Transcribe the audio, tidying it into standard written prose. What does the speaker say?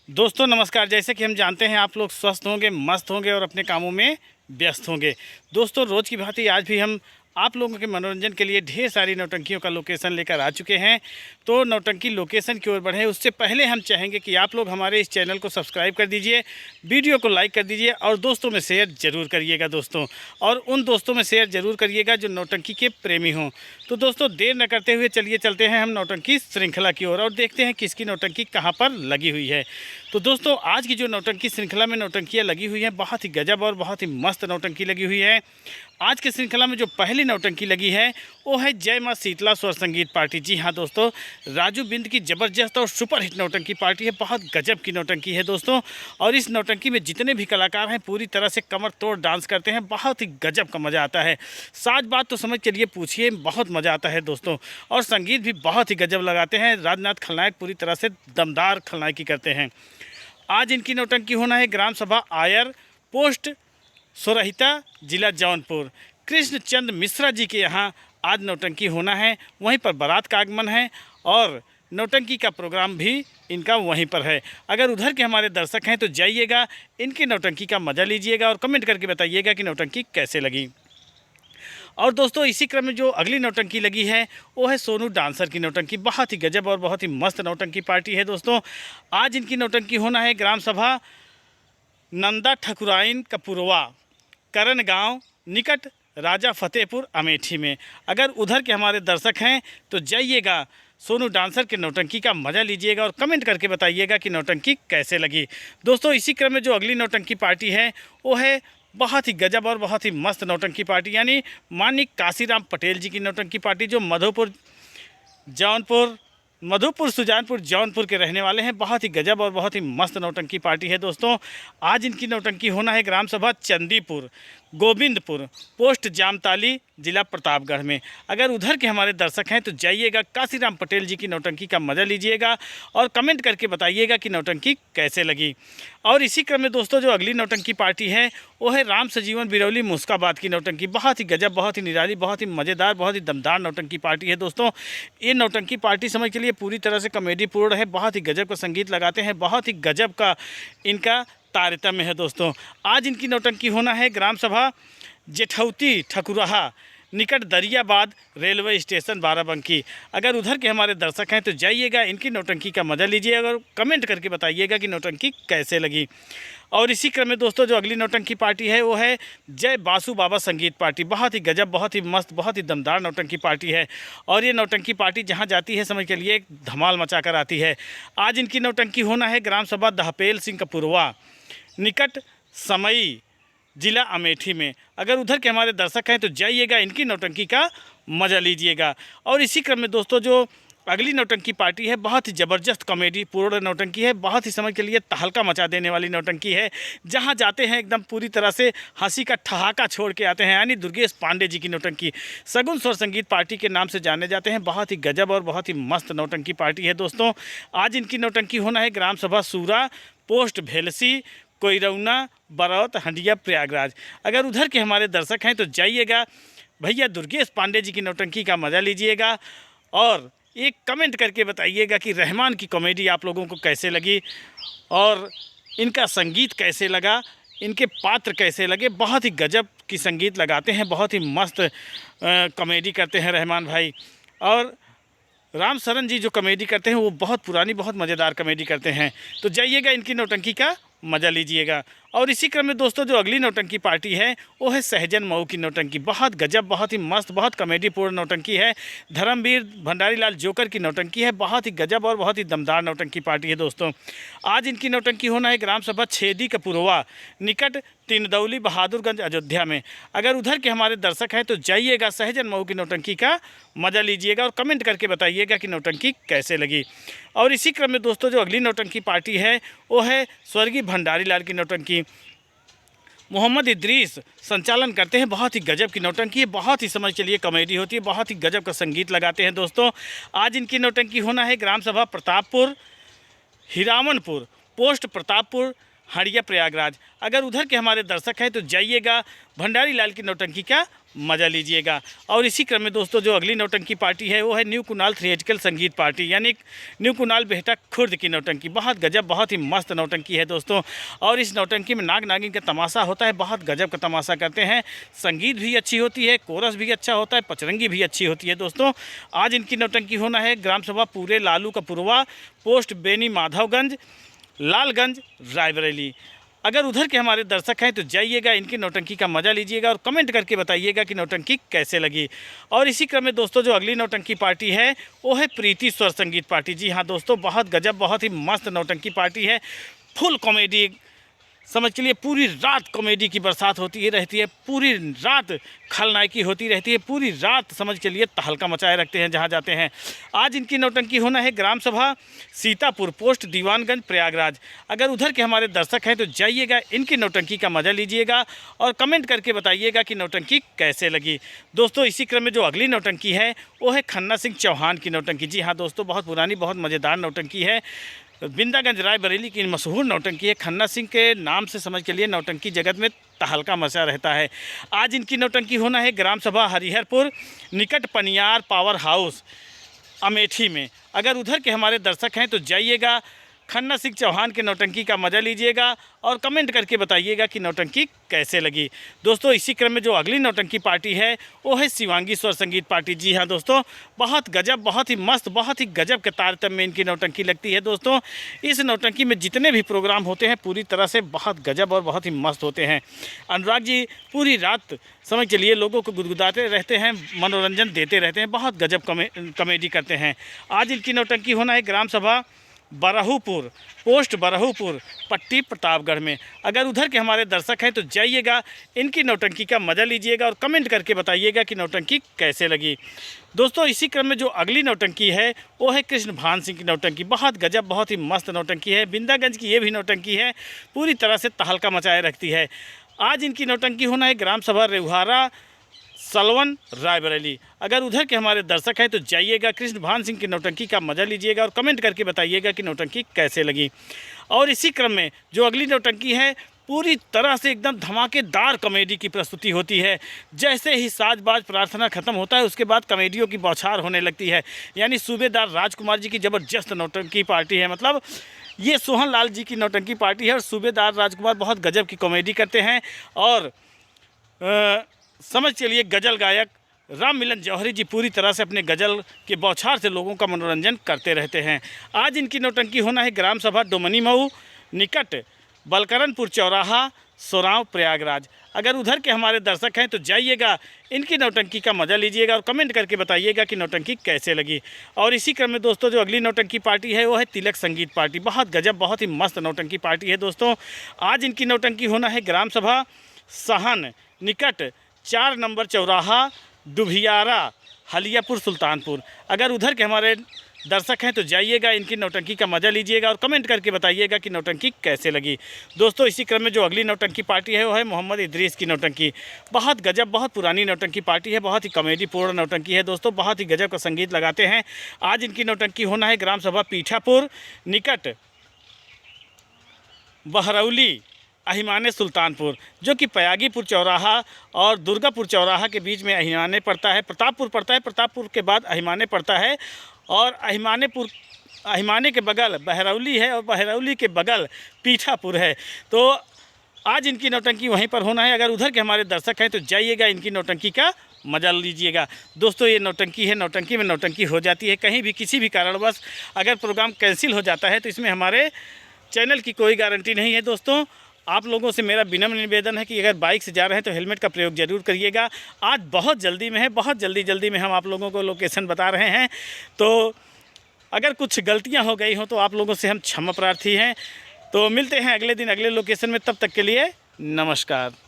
दोस्तों नमस्कार। जैसे कि हम जानते हैं आप लोग स्वस्थ होंगे, मस्त होंगे और अपने कामों में व्यस्त होंगे। दोस्तों रोज़ की भांति आज भी हम आप लोगों के मनोरंजन के लिए ढेर सारी नौटंकियों का लोकेशन लेकर आ चुके हैं। तो नौटंकी लोकेशन की ओर बढ़े उससे पहले हम चाहेंगे कि आप लोग हमारे इस चैनल को सब्सक्राइब कर दीजिए, वीडियो को लाइक कर दीजिए और दोस्तों में शेयर ज़रूर करिएगा दोस्तों। और उन दोस्तों में शेयर ज़रूर करिएगा जो नौटंकी के प्रेमी हों। तो दोस्तों देर न करते हुए चलिए चलते हैं हम नौटंकी श्रृंखला की ओर और देखते हैं किसकी नौटंकी कहाँ पर लगी हुई है। तो दोस्तों आज की जो नौटंकी श्रृंखला में नौटंकियाँ लगी हुई हैं बहुत ही गजब और बहुत ही मस्त नौटंकी लगी हुई है। आज के श्रृंखला में जो पहली नौटंकी लगी है वो है जय मां शीतला स्वर संगीत पार्टी। जी हाँ दोस्तों, राजू बिंद की ज़बरदस्त और सुपर हिट नौटंकी पार्टी है। बहुत गजब की नौटंकी है दोस्तों। और इस नौटंकी में जितने भी कलाकार हैं पूरी तरह से कमर तोड़ डांस करते हैं। बहुत ही गजब का मज़ा आता है। साज बात तो समझ के लिए पूछिए, बहुत मज़ा आता है दोस्तों। और संगीत भी बहुत ही गजब लगाते हैं। राजनाथ खलनायक पूरी तरह से दमदार खलनायकी करते हैं। आज इनकी नौटंकी होना है ग्राम सभा आयर, पोस्ट सोरहिता, जिला जौनपुर। कृष्णचंद मिश्रा जी के यहाँ आज नौटंकी होना है। वहीं पर बारात का आगमन है और नौटंकी का प्रोग्राम भी इनका वहीं पर है। अगर उधर के हमारे दर्शक हैं तो जाइएगा, इनकी नौटंकी का मज़ा लीजिएगा और कमेंट करके बताइएगा कि नौटंकी कैसे लगी। और दोस्तों इसी क्रम में जो अगली नौटंकी लगी है वो है सोनू डांसर की नौटंकी। बहुत ही गजब और बहुत ही मस्त नौटंकी पार्टी है दोस्तों। आज इनकी नौटंकी होना है ग्राम सभा नंदा ठकुराइन कपुरवा, करण गांव निकट राजा फतेहपुर अमेठी में। अगर उधर के हमारे दर्शक हैं तो जाइएगा, सोनू डांसर के नौटंकी का मज़ा लीजिएगा और कमेंट करके बताइएगा कि नौटंकी कैसे लगी। दोस्तों इसी क्रम में जो अगली नौटंकी पार्टी है वो है बहुत ही गजब और बहुत ही मस्त नौटंकी पार्टी, यानी मानिक काशीराम पटेल जी की नौटंकी पार्टी, जो मधुपुर सुजानपुर जौनपुर के रहने वाले हैं। बहुत ही गजब और बहुत ही मस्त नौटंकी पार्टी है दोस्तों। आज इनकी नौटंकी होना है ग्राम सभा चंदीपुर, गोविंदपुर, पोस्ट जामताली, जिला प्रतापगढ़ में। अगर उधर के हमारे दर्शक हैं तो जाइएगा, काशीराम पटेल जी की नौटंकी का मज़ा लीजिएगा और कमेंट करके बताइएगा कि नौटंकी कैसे लगी। और इसी क्रम में दोस्तों जो अगली नौटंकी पार्टी है वो है राम सजीवन बिरौली मुस्काबाद की नौटंकी। बहुत ही गजब, बहुत ही निराली, बहुत ही मज़ेदार, बहुत ही दमदार नौटंकी पार्टी है दोस्तों। ये नौटंकी पार्टी समझ के लिए पूरी तरह से कॉमेडी पूर्ण है। बहुत ही गजब का संगीत लगाते हैं, बहुत ही गजब का इनका तारतम्य है दोस्तों। आज इनकी नौटंकी होना है ग्राम सभा जेठौती ठकुराहा, निकट दरियाबाद रेलवे स्टेशन बाराबंकी। अगर उधर के हमारे दर्शक हैं तो जाइएगा, इनकी नौटंकी का मज़ा लीजिएगा और कमेंट करके बताइएगा कि नौटंकी कैसे लगी। और इसी क्रम में दोस्तों जो अगली नौटंकी पार्टी है वो है जय बासु बाबा संगीत पार्टी। बहुत ही गजब, बहुत ही मस्त, बहुत ही दमदार नौटंकी पार्टी है। और ये नौटंकी पार्टी जहाँ जाती है समझ के लिए एक धमाल मचा कर आती है। आज इनकी नौटंकी होना है ग्राम सभा दहपेल सिंह कपुरवा, निकट समई, जिला अमेठी में। अगर उधर के हमारे दर्शक हैं तो जाइएगा, इनकी नौटंकी का मज़ा लीजिएगा। और इसी क्रम में दोस्तों जो अगली नौटंकी पार्टी है बहुत ही ज़बरदस्त कॉमेडी पूर्ण नौटंकी है। बहुत ही समझ के लिए तहलका मचा देने वाली नौटंकी है। जहां जाते हैं एकदम पूरी तरह से हंसी का ठहाका छोड़ के आते हैं, यानी दुर्गेश पांडे जी की नौटंकी। सगुन स्वर संगीत पार्टी के नाम से जाने जाते हैं। बहुत ही गजब और बहुत ही मस्त नौटंकी पार्टी है दोस्तों। आज इनकी नौटंकी होना है ग्राम सभा सूरा, पोस्ट भेलसी, कोइरौना, बरौत, हंडिया, प्रयागराज। अगर उधर के हमारे दर्शक हैं तो जाइएगा भैया, दुर्गेश पांडे जी की नौटंकी का मज़ा लीजिएगा और एक कमेंट करके बताइएगा कि रहमान की कॉमेडी आप लोगों को कैसे लगी और इनका संगीत कैसे लगा, इनके पात्र कैसे लगे। बहुत ही गजब की संगीत लगाते हैं, बहुत ही मस्त कॉमेडी करते हैं रहमान भाई। और राम सरन जी जो कॉमेडी करते हैं वो बहुत पुरानी, बहुत मज़ेदार कॉमेडी करते हैं। तो जाइएगा, इनकी नौटंकी का मज़ा लीजिएगा। और इसी क्रम में दोस्तों जो अगली नौटंकी पार्टी है वो है सहजन मऊ की नौटंकी। बहुत गजब, बहुत ही मस्त, बहुत कॉमेडी पूर्ण नौटंकी है। धर्मवीर भंडारी लाल जोकर की नौटंकी है। बहुत ही गजब और बहुत ही दमदार नौटंकी पार्टी है दोस्तों। आज इनकी नौटंकी होना है ग्राम सभा छेदी कपुरवा, निकट तीनदौली, बहादुरगंज, अयोध्या में। अगर उधर के हमारे दर्शक हैं तो जाइएगा, सहजन मऊ की नौटंकी का मज़ा लीजिएगा और कमेंट करके बताइएगा कि नौटंकी कैसे लगी। और इसी क्रम में दोस्तों जो अगली नौटंकी पार्टी है वो है स्वर्गीय भंडारी लाल की नौटंकी। मोहम्मद इद्रीस संचालन करते हैं। बहुत ही गजब की नौटंकी है, बहुत ही समझ के लिए कॉमेडी होती है, बहुत ही गजब का संगीत लगाते हैं दोस्तों। आज इनकी नौटंकी होना है ग्राम सभा प्रतापपुर, हिरामनपुर, पोस्ट प्रतापपुर, हंडिया, प्रयागराज। अगर उधर के हमारे दर्शक हैं तो जाइएगा, भंडारी लाल की नौटंकी का मज़ा लीजिएगा। और इसी क्रम में दोस्तों जो अगली नौटंकी पार्टी है वो है न्यू कुणाल थिएट्रिकल संगीत पार्टी, यानी न्यू कुणाल बेहटा खुर्द की नौटंकी। बहुत गजब, बहुत ही मस्त नौटंकी है दोस्तों। और इस नौटंकी में नाग नागिन का तमाशा होता है, बहुत गजब का तमाशा करते हैं। संगीत भी अच्छी होती है, कोरस भी अच्छा होता है, पचरंगी भी अच्छी होती है दोस्तों। आज इनकी नौटंकी होना है ग्राम सभा पूरे लालू का पुरवा, पोस्ट बेनी माधवगंज, लालगंज, रायबरेली। अगर उधर के हमारे दर्शक हैं तो जाइएगा, इनकी नौटंकी का मज़ा लीजिएगा और कमेंट करके बताइएगा कि नौटंकी कैसे लगी। और इसी क्रम में दोस्तों जो अगली नौटंकी पार्टी है वो है प्रीति स्वर संगीत पार्टी। जी हाँ दोस्तों, बहुत गजब, बहुत ही मस्त नौटंकी पार्टी है। फुल कॉमेडी समझ के लिए, पूरी रात कॉमेडी की बरसात होती रहती है, पूरी रात खलनायकी होती रहती है, पूरी रात समझ के लिए तहलका मचाए रखते हैं जहां जाते हैं। आज इनकी नौटंकी होना है ग्राम सभा सीतापुर, पोस्ट दीवानगंज, प्रयागराज। अगर उधर के हमारे दर्शक हैं तो जाइएगा, इनकी नौटंकी का मज़ा लीजिएगा और कमेंट करके बताइएगा कि नौटंकी कैसे लगी। दोस्तों इसी क्रम में जो अगली नौटंकी है वो है खन्ना सिंह चौहान की नौटंकी। जी हाँ दोस्तों, बहुत पुरानी, बहुत मज़ेदार नौटंकी है। बिंदागंज रायबरेली की मशहूर नौटंकी है। खन्ना सिंह के नाम से समझ के लिए नौटंकी जगत में तहलका मचा रहता है। आज इनकी नौटंकी होना है ग्राम सभा हरिहरपुर, निकट पनियार पावर हाउस, अमेठी में। अगर उधर के हमारे दर्शक हैं तो जाइएगा, खन्ना सिंह चौहान के नौटंकी का मज़ा लीजिएगा और कमेंट करके बताइएगा कि नौटंकी कैसे लगी। दोस्तों इसी क्रम में जो अगली नौटंकी पार्टी है वो है शिवांगी स्वर संगीत पार्टी। जी हाँ दोस्तों, बहुत गजब, बहुत ही मस्त, बहुत ही गजब के तारतम्य में इनकी नौटंकी लगती है दोस्तों। इस नौटंकी में जितने भी प्रोग्राम होते हैं पूरी तरह से बहुत गजब और बहुत ही मस्त होते हैं। अनुराग जी पूरी रात समझ चलिए लोगों को गुदगुदाते रहते हैं, मनोरंजन देते रहते हैं, बहुत गजब कॉमेडी करते हैं। आज इनकी नौटंकी होना है ग्राम सभा बरहूपुर, पोस्ट बरहूपुर, पट्टी प्रतापगढ़ में। अगर उधर के हमारे दर्शक हैं तो जाइएगा, इनकी नौटंकी का मज़ा लीजिएगा और कमेंट करके बताइएगा कि नौटंकी कैसे लगी। दोस्तों इसी क्रम में जो अगली नौटंकी है वो है कृष्ण भान सिंह की नौटंकी। बहुत गजब, बहुत ही मस्त नौटंकी है। बिंदागंज की ये भी नौटंकी है, पूरी तरह से तहलका मचाए रखती है। आज इनकी नौटंकी होना है ग्राम सभा रेहुहारा, सलवन, रायबरेली। अगर उधर के हमारे दर्शक हैं तो जाइएगा, कृष्ण भान सिंह की नौटंकी का मज़ा लीजिएगा और कमेंट करके बताइएगा कि नौटंकी कैसे लगी। और इसी क्रम में जो अगली नौटंकी है पूरी तरह से एकदम धमाकेदार कॉमेडी की प्रस्तुति होती है। जैसे ही साजबाज प्रार्थना खत्म होता है उसके बाद कॉमेडियों की बौछार होने लगती है। यानी सूबेदार राजकुमार जी की ज़बरदस्त नौटंकी पार्टी है, मतलब ये सोहन लाल जी की नौटंकी पार्टी है। और सूबेदार राजकुमार बहुत गजब की कॉमेडी करते हैं और समझ चलिए गज़ल गायक राम मिलन जौहरी जी पूरी तरह से अपने गज़ल के बौछार से लोगों का मनोरंजन करते रहते हैं। आज इनकी नौटंकी होना है ग्राम सभा डोमनी मऊ, निकट बलकरनपुर चौराहा, सोराव, प्रयागराज। अगर उधर के हमारे दर्शक हैं तो जाइएगा, इनकी नौटंकी का मज़ा लीजिएगा और कमेंट करके बताइएगा कि नौटंकी कैसे लगी। और इसी क्रम में दोस्तों जो अगली नौटंकी पार्टी है वो है तिलक संगीत पार्टी। बहुत गजब, बहुत ही मस्त नौटंकी पार्टी है दोस्तों। आज इनकी नौटंकी होना है ग्राम सभा सहन, निकट 4 नंबर चौराहा, डुभियारा, हलियापुर, सुल्तानपुर। अगर उधर के हमारे दर्शक हैं तो जाइएगा, इनकी नौटंकी का मज़ा लीजिएगा और कमेंट करके बताइएगा कि नौटंकी कैसे लगी। दोस्तों इसी क्रम में जो अगली नौटंकी पार्टी है वो है मोहम्मद इदरीस की नौटंकी। बहुत गजब, बहुत पुरानी नौटंकी पार्टी है, बहुत ही कॉमेडी पूर्ण नौटंकी है दोस्तों, बहुत ही गजब का संगीत लगाते हैं। आज इनकी नौटंकी होना है ग्राम सभा पीठापुर, निकट बहरौली, अहिमाने, सुल्तानपुर, जो कि पयागीपुर चौराहा और दुर्गापुर चौराहा के बीच में अहिमाने पड़ता है। प्रतापपुर पड़ता है, प्रतापपुर के बाद अहिमाने पड़ता है और अहिमाने के बगल बहरौली है और बहरौली के बगल पीठापुर है। तो आज इनकी नौटंकी वहीं पर होना है। अगर उधर के हमारे दर्शक हैं तो जाइएगा, इनकी नौटंकी का मजा लीजिएगा। दोस्तों ये नौटंकी है, नौटंकी में नौटंकी हो जाती है। कहीं भी किसी भी कारणवश अगर प्रोग्राम कैंसिल हो जाता है तो इसमें हमारे चैनल की कोई गारंटी नहीं है। दोस्तों आप लोगों से मेरा विनम्र निवेदन है कि अगर बाइक से जा रहे हैं तो हेलमेट का प्रयोग ज़रूर करिएगा। आज बहुत जल्दी में है, बहुत जल्दी में हम आप लोगों को लोकेशन बता रहे हैं, तो अगर कुछ गलतियां हो गई हों तो आप लोगों से हम क्षमा प्रार्थी हैं। तो मिलते हैं अगले दिन अगले लोकेशन में, तब तक के लिए नमस्कार।